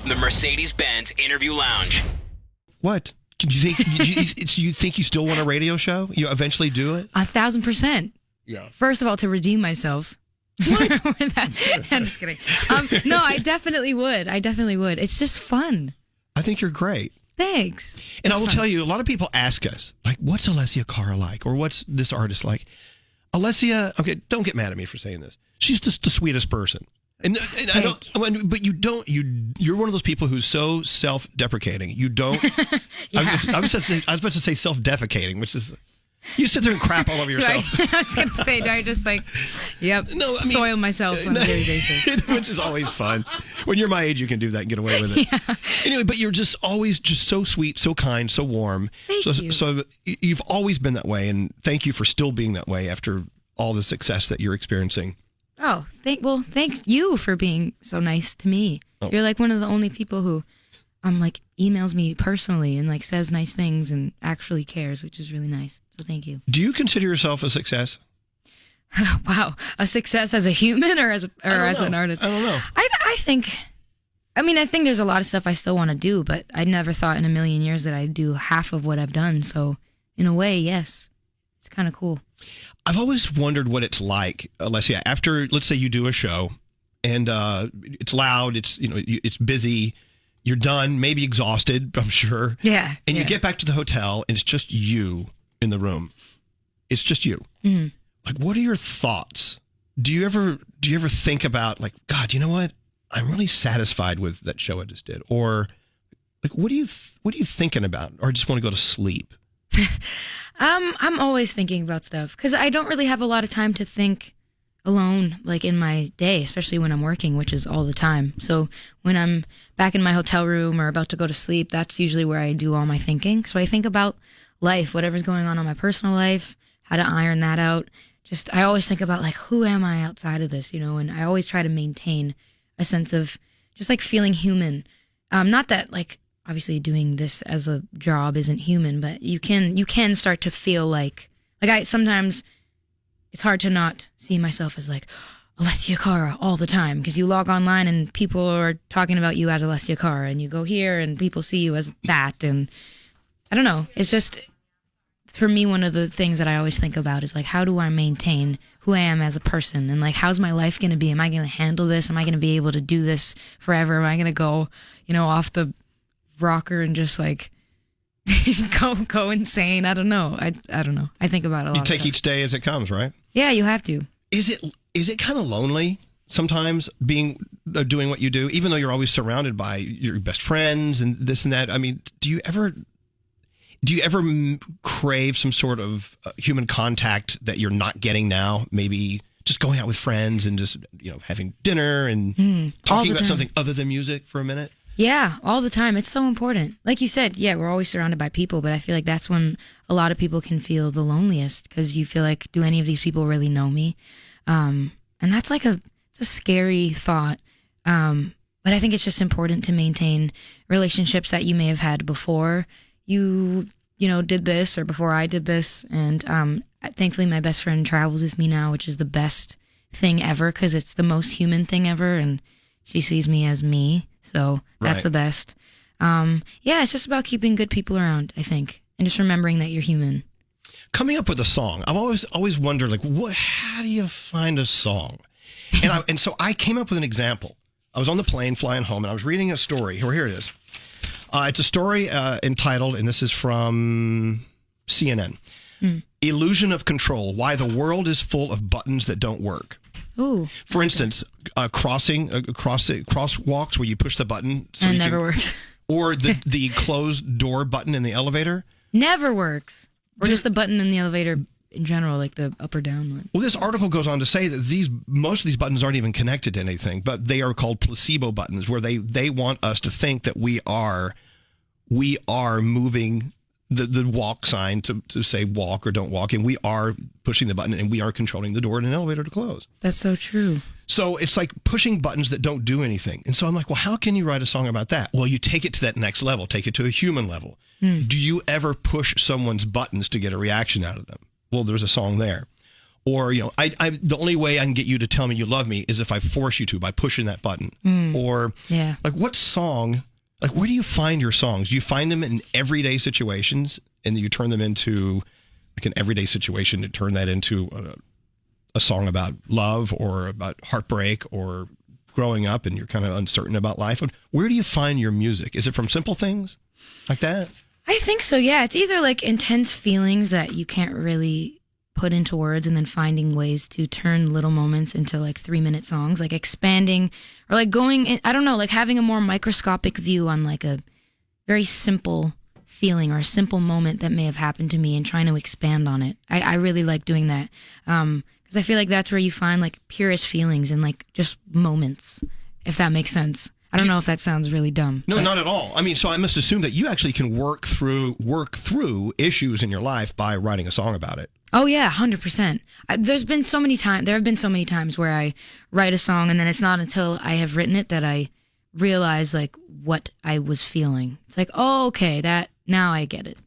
The Mercedes-Benz Interview Lounge. What? Do you think you still want a radio show? You eventually do it? 1,000%. Yeah. First of all, to redeem myself. What? I'm just kidding. No, I definitely would. It's just fun. I think you're great. Thanks. And I will tell you, a lot of people ask us, like, what's Alessia Cara like? Or what's this artist like? Alessia, okay, don't get mad at me for saying this. She's just the sweetest person. And I don't, but you're one of those people who's so self-deprecating. You don't, Yeah. I was about to say self-defecating, which is, you sit there and crap all over yourself. I was going to say, do I just soil myself on a daily basis? Which is always fun. When you're my age, you can do that and get away with it. Yeah. Anyway, but you're just always just so sweet, so kind, so warm. Thank you. So you've always been that way, and thank you for still being that way after all the success that you're experiencing. Oh, thanks you for being so nice to me. Oh. You're like one of the only people who emails me personally and like says nice things and actually cares, which is really nice. So thank you. Do you consider yourself a success? Wow, a success as a human or as an artist? I don't know. I think there's a lot of stuff I still want to do, but I never thought in a million years that I'd do half of what I've done. So in a way, yes, it's kind of cool. I've always wondered what it's like, Alessia, after, let's say you do a show and it's loud, it's busy, you're done, maybe exhausted, I'm sure. Yeah. And you get back to the hotel and it's just you in the room. It's just you. Mm-hmm. Like, what are your thoughts? Do you ever think about, like, God, you know what? I'm really satisfied with that show I just did. Or like, what are you thinking about? Or just want to go to sleep? I'm always thinking about stuff because I don't really have a lot of time to think alone, like in my day, especially when I'm working, which is all the time. So when I'm back in my hotel room or about to go to sleep, that's usually where I do all my thinking. So I think about life, whatever's going on in my personal life, how to iron that out. I always think about like, who am I outside of this, and I always try to maintain a sense of just like feeling human. Not that like, obviously doing this as a job isn't human, but you can start to feel like I sometimes it's hard to not see myself as like Alessia Cara all the time because you log online and people are talking about you as Alessia Cara and you go here and people see you as that, and I don't know, it's just for me one of the things that I always think about is like, how do I maintain who I am as a person, and like, how's my life going to be? Am I going to handle this? Am I going to be able to do this forever? Am I going to go off the rocker and just like go insane? I don't know. I don't know. I think about it a lot. You take each day as it comes, right? Yeah, you have to. Is it kind of lonely sometimes doing what you do, even though you're always surrounded by your best friends and this and that? I mean, do you ever crave some sort of human contact that you're not getting now? Maybe just going out with friends and just having dinner and talking about something other than music for a minute. Yeah, all the time. It's so important. Like you said, yeah, we're always surrounded by people, but I feel like that's when a lot of people can feel the loneliest because you feel like, do any of these people really know me? And that's like it's a scary thought. But I think it's just important to maintain relationships that you may have had before you did this or before I did this. And thankfully, my best friend travels with me now, which is the best thing ever because it's the most human thing ever. And she sees me as me. So that's the best. Yeah, it's just about keeping good people around, I think, and just remembering that you're human. Coming up with a song, I've always wondered, like, how do you find a song? And so I came up with an example. I was on the plane flying home, and I was reading a story. Here it is. It's a story entitled, and this is from CNN, Illusion of Control, Why the World is Full of Buttons That Don't Work. Ooh. For instance, crosswalks where you push the button. So it never works. Or the closed door button in the elevator. Never works. Or just the button in the elevator in general, like the up or down one. Well, this article goes on to say that most of these buttons aren't even connected to anything, but they are called placebo buttons, where they want us to think that we are moving the walk sign to say walk or don't walk, and we are pushing the button and we are controlling the door in an elevator to close. That's so true. So it's like pushing buttons that don't do anything. And so I'm like, well, how can you write a song about that? Well, you take it to that next level, take it to a human level. Do you ever push someone's buttons to get a reaction out of them? Well, there's a song there. Or, the only way I can get you to tell me you love me is if I force you to by pushing that button. Or like what song, like where do you find your songs? Do you find them in everyday situations and you turn them into like an everyday situation to turn that into a song about love or about heartbreak or growing up and you're kind of uncertain about life? Where do you find your music? Is it from simple things like that? I think so, yeah. It's either like intense feelings that you can't really put into words and then finding ways to turn little moments into like 3-minute songs, like expanding or like going in, I don't know, like having a more microscopic view on like a very simple feeling or a simple moment that may have happened to me and trying to expand on it. I really like doing that because I feel like that's where you find like purest feelings and like just moments, if that makes sense. I don't know if that sounds really dumb. No, not at all. I mean, so I must assume that you actually can work through issues in your life by writing a song about it. Oh yeah, 100%. There have been so many times where I write a song and then it's not until I have written it that I realize like what I was feeling. It's like, oh, okay, now I get it.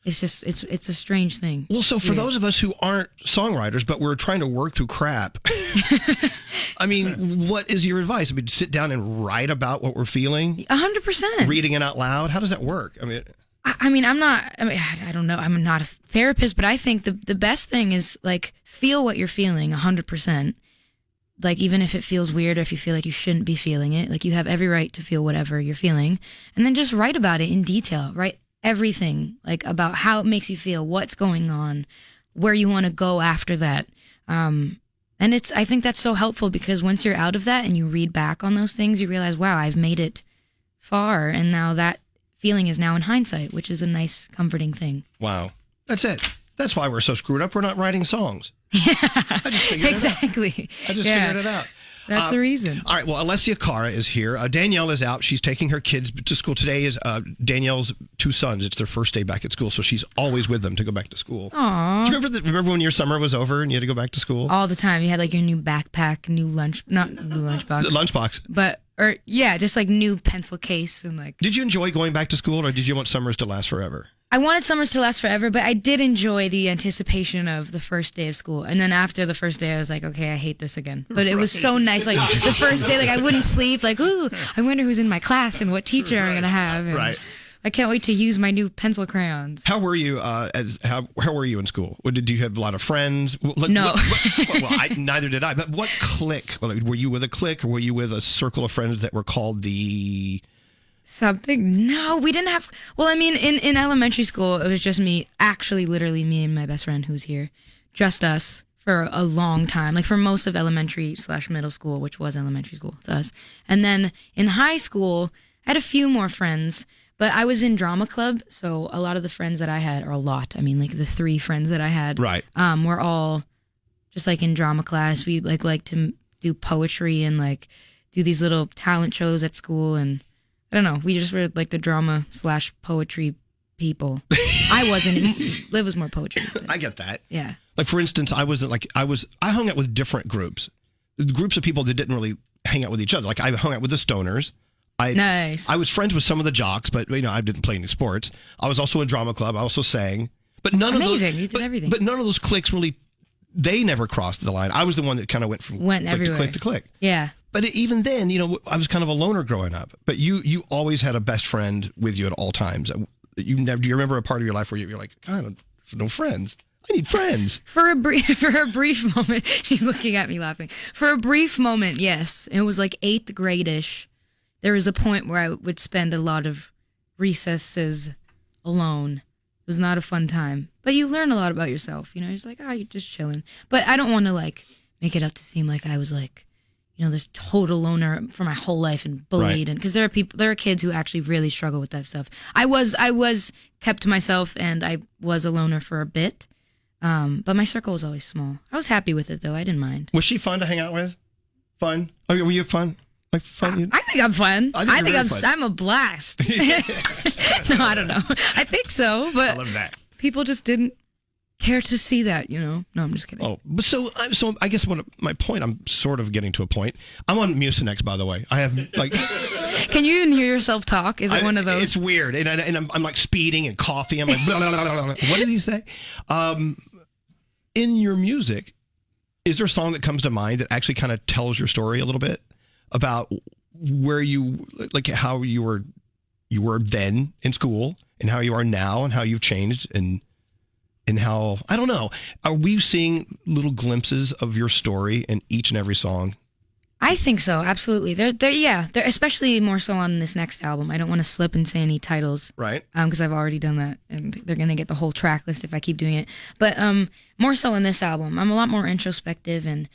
It's just it's a strange thing. Well, so for those of us who aren't songwriters, but we're trying to work through crap, I mean, what is your advice? I mean, sit down and write about what we're feeling? 100%. Reading it out loud? How does that work? I don't know. I'm not a therapist, but I think the best thing is like feel what you're feeling 100%. Like even if it feels weird or if you feel like you shouldn't be feeling it, like you have every right to feel whatever you're feeling, and then just write about it in detail. Write everything like about how it makes you feel, what's going on, where you want to go after that. And I think that's so helpful because once you're out of that and you read back on those things, you realize, wow, I've made it far, and now that feeling is now in hindsight, which is a nice, comforting thing. Wow. That's it. That's why we're so screwed up. We're not writing songs. Yeah. I just figured exactly. it out. I just figured it out. That's the reason. All right. Well, Alessia Cara is here. Danielle is out. She's taking her kids to school. Today is Danielle's 2 sons. It's their first day back at school, so she's always with them to go back to school. Aww. Do you remember when your summer was over and you had to go back to school? All the time. You had like your new backpack, new lunchbox. The lunchbox. Just like new pencil case and like. Did you enjoy going back to school, or did you want summers to last forever? I wanted summers to last forever, but I did enjoy the anticipation of the first day of school. And then after the first day, I was like, okay, I hate this again. But it was so nice. Like the first day, like I wouldn't sleep. Like, ooh, I wonder who's in my class and what teacher I'm going to have. And right. I can't wait to use my new pencil crayons. How were you? How were you in school? Did you have a lot of friends? No. Neither did I. But what clique? Were you with a clique, or were you with a circle of friends that were called the? Something? No, we didn't have. Well, I mean, in elementary school, it was just me. Actually, literally me and my best friend who's here, just us for a long time. Like for most of elementary/middle school, which was elementary school, it's us. And then in high school, I had a few more friends. But I was in drama club, so a lot of the friends that I had, or a lot, I mean, like the 3 friends that I had, right? Were all just like in drama class. We like to do poetry and like do these little talent shows at school, and I don't know. We just were like the drama/poetry people. I wasn't. Liv was more poetry. But, I get that. Yeah. Like for instance, I hung out with different groups, groups of people that didn't really hang out with each other. Like I hung out with the stoners. Nice. I was friends with some of the jocks, but I didn't play any sports. I was also in drama club. I also sang, but none of those. Amazing, you did everything. But none of those cliques really. They never crossed the line. I was the one that kind of went from clique everywhere. to clique to clique. Yeah. But even then, I was kind of a loner growing up. But you always had a best friend with you at all times. Do you remember a part of your life where you're like, God, I no friends. I need friends. For a brief moment, she's looking at me laughing. For a brief moment, yes. It was like 8th grade-ish. There was a point where I would spend a lot of recesses alone. It was not a fun time. But you learn a lot about yourself. You're just like, you're just chilling. But I don't want to like make it up to seem like I was like, this total loner for my whole life and bullied. Right. And because there are kids who actually really struggle with that stuff. I was kept to myself, and I was a loner for a bit. But my circle was always small. I was happy with it though. I didn't mind. Was she fun to hang out with? Fun? Oh, were you fun? Like fun? I think I'm fun. I think fun. I'm a blast. No, I don't know. I think so, but I love that. People just didn't care to see that, No, I'm just kidding. Oh, but so I guess my point, I'm sort of getting to a point. I'm on Mucinex, by the way. I have like. Can you even hear yourself talk? Is it one of those? It's weird, and I'm like speeding and coffee. I'm like, blah, blah, blah, blah, blah. What did he say? in your music, is there a song that comes to mind that actually kind of tells your story a little bit about where you, like how you were then in school and how you are now and how you've changed and how, I don't know, are we seeing little glimpses of your story in each and every song? I think so, absolutely. They're especially more so on this next album. I don't want to slip and say any titles, right? Because I've already done that, and they're gonna get the whole track list if I keep doing it. But more so on this album, I'm a lot more introspective, and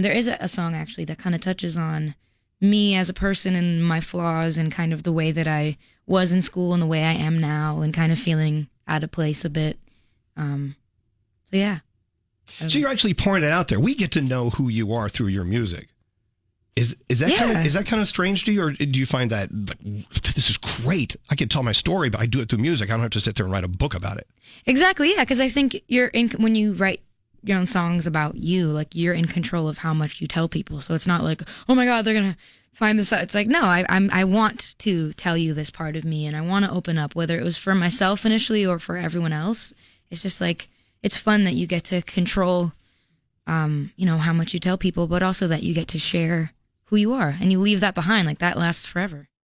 there is a song actually that kind of touches on me as a person and my flaws and kind of the way that I was in school and the way I am now, and kind of feeling out of place a bit. So yeah. So you're actually pouring it out there. We get to know who you are through your music. Is that kind of strange to you, or do you find that like, this is great? I can tell my story, but I do it through music. I don't have to sit there and write a book about it. Exactly, yeah. Because I think when you write your own songs about you, like you're in control of how much you tell people. So it's not like, oh my God, they're gonna find this out. It's like, no, I want to tell you this part of me, and I want to open up, whether it was for myself initially or for everyone else. It's just like it's fun that you get to control, how much you tell people, but also that you get to share who you are, and you leave that behind. Like that lasts forever.